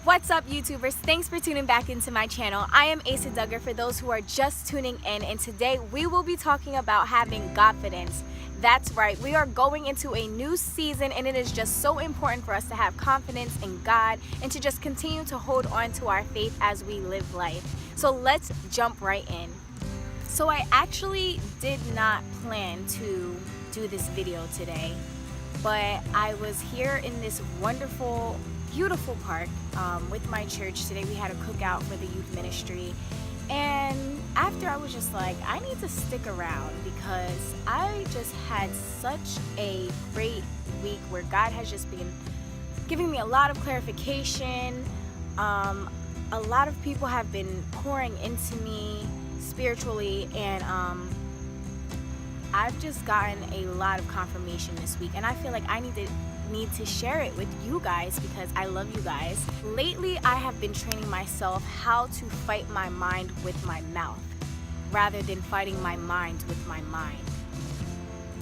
What's up, YouTubers? Thanks for tuning back into my channel. I am Asa Duggar for those who are just tuning in, and today we will be talking about having Godfidence. That's right, we are going into a new season, and it is just so important for us to have confidence in God and to just continue to hold on to our faith as we live life. So let's jump right in. So I actually did not plan to do this video today, but I was here in this wonderful, beautiful park with my church. Today we had a cookout for the youth ministry, and after I was just like, I need to stick around because I just had such a great week where God has just been giving me a lot of clarification. A lot of people have been pouring into me spiritually, and I've just gotten a lot of confirmation this week, and I feel like I need to share it with you guys because I love you guys. Lately, I have been training myself how to fight my mind with my mouth rather than fighting my mind with my mind.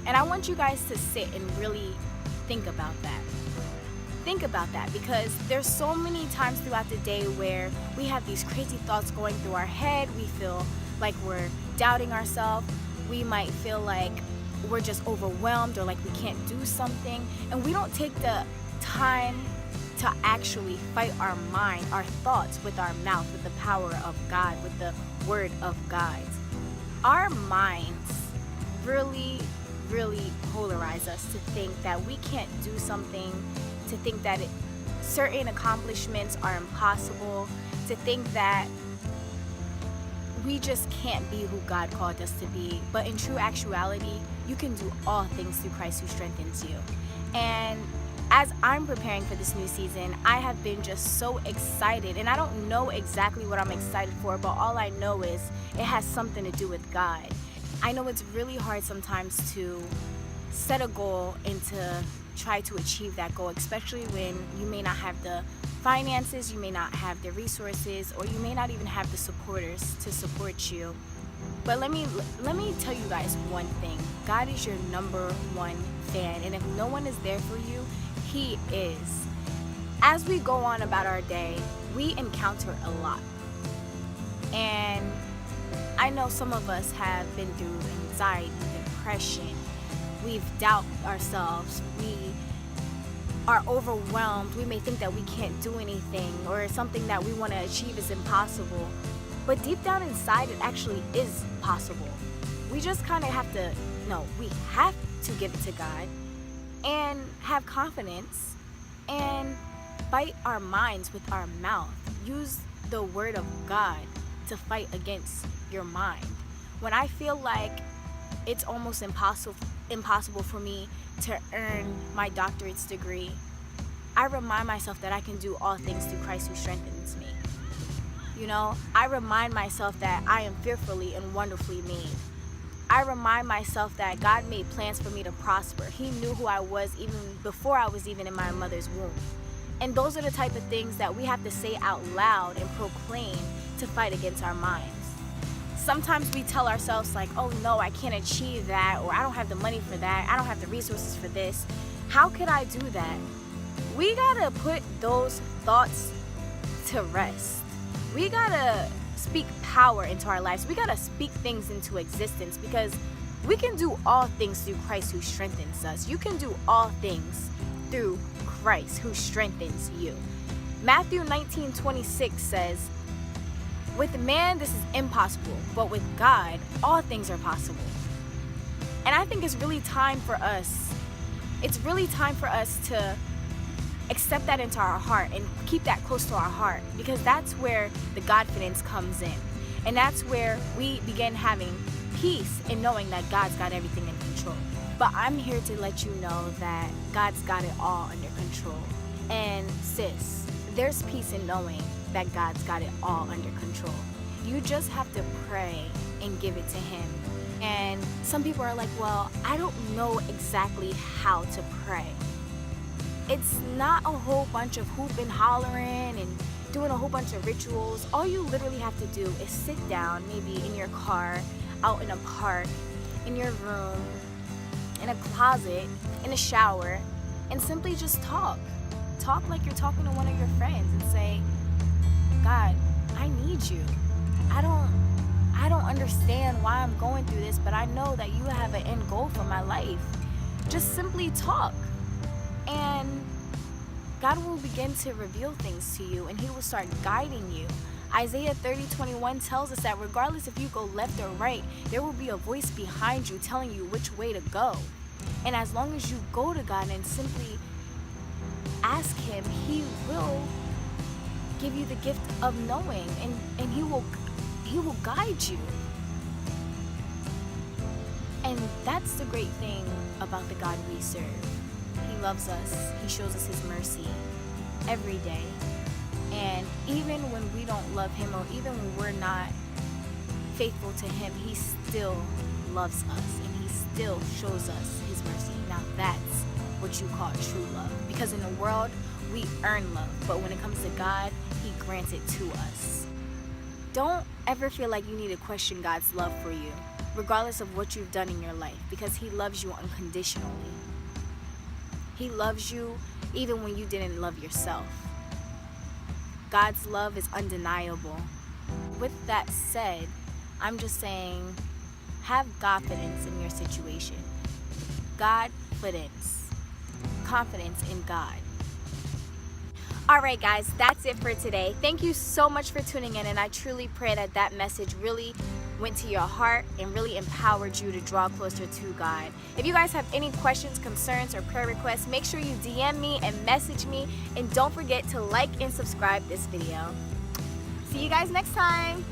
And I want you guys to sit and really think about that. Think about that, because there's so many times throughout the day where we have these crazy thoughts going through our head. We feel like we're doubting ourselves. We might feel like we're just overwhelmed or like we can't do something, and we don't take the time to actually fight our mind, our thoughts with our mouth, with the power of God, with the word of God. Our minds really polarize us to think that we can't do something, to think that certain accomplishments are impossible, to think that we just can't be who God called us to be. But in true actuality, you can do all things through Christ who strengthens you. And as I'm preparing for this new season, I have been just so excited, and I don't know exactly what I'm excited for, but all I know is it has something to do with God. I know it's really hard sometimes to set a goal and to try to achieve that goal, especially when you may not have the finances, you may not have the resources, or you may not even have the supporters to support you. But let me tell you guys one thing. God is your #1 fan, and if no one is there for you, He is. As we go on about our day, we encounter a lot. And I know some of us have been through anxiety, depression. We've doubted ourselves. We are overwhelmed. We may think that we can't do anything, or something that we want to achieve is impossible. But deep down inside, it actually is possible. We just kind of have to, we have to give it to God and have confidence and fight our minds with our mouth. Use the word of God to fight against your mind. When I feel like it's almost impossible for me to earn my doctorate's degree, I remind myself that I can do all things through Christ who strengthens me. I remind myself that I am fearfully and wonderfully made. I remind myself that God made plans for me to prosper. He knew who I was even before I was even in my mother's womb. And those are the type of things that we have to say out loud and proclaim to fight against our minds. Sometimes we tell ourselves like, oh no, I can't achieve that, or I don't have the money for that, I don't have the resources for this. How could I do that? We gotta put those thoughts to rest. We gotta speak power into our lives. We gotta speak things into existence, because we can do all things through Christ who strengthens us. You can do all things through Christ who strengthens you. Matthew 19:26 says, with man this is impossible, but with God all things are possible. And I think it's really time for us to accept that into our heart and keep that close to our heart, because that's where the Godfidence comes in. And that's where we begin having peace in knowing that God's got everything in control. But I'm here to let you know that God's got it all under control. And sis, there's peace in knowing that God's got it all under control. You just have to pray and give it to Him. And some people are like, well, I don't know exactly how to pray. It's not a whole bunch of hooping, hollering, and doing a whole bunch of rituals. All you literally have to do is sit down, maybe in your car, out in a park, in your room, in a closet, in a shower, and simply just talk. Talk like you're talking to one of your friends and say, God, I need you. I don't understand why I'm going through this, but I know that you have an end goal for my life. Just simply talk. And God will begin to reveal things to you, and he will start guiding you. Isaiah 30:21 tells us that regardless if you go left or right, there will be a voice behind you telling you which way to go. And as long as you go to God and simply ask him, he will give you the gift of knowing, and he will guide you. And that's the great thing about the God we serve. He loves us. He shows us his mercy every day. And even when we don't love him, or even when we're not faithful to him, he still loves us, and he still shows us his mercy. Now that's what you call true love. Because in the world, we earn love, but when it comes to God, he grants it to us. Don't ever feel like you need to question God's love for you, regardless of what you've done in your life, because he loves you unconditionally. He loves you even when you didn't love yourself. God's love is undeniable. With that said, I'm just saying, have Godfidence in your situation. Godfidence. Confidence in God. Alright guys, that's it for today. Thank you so much for tuning in, and I truly pray that that message really went to your heart and really empowered you to draw closer to God. If you guys have any questions, concerns, or prayer requests, make sure you DM me and message me, and don't forget to like and subscribe this video. See you guys next time.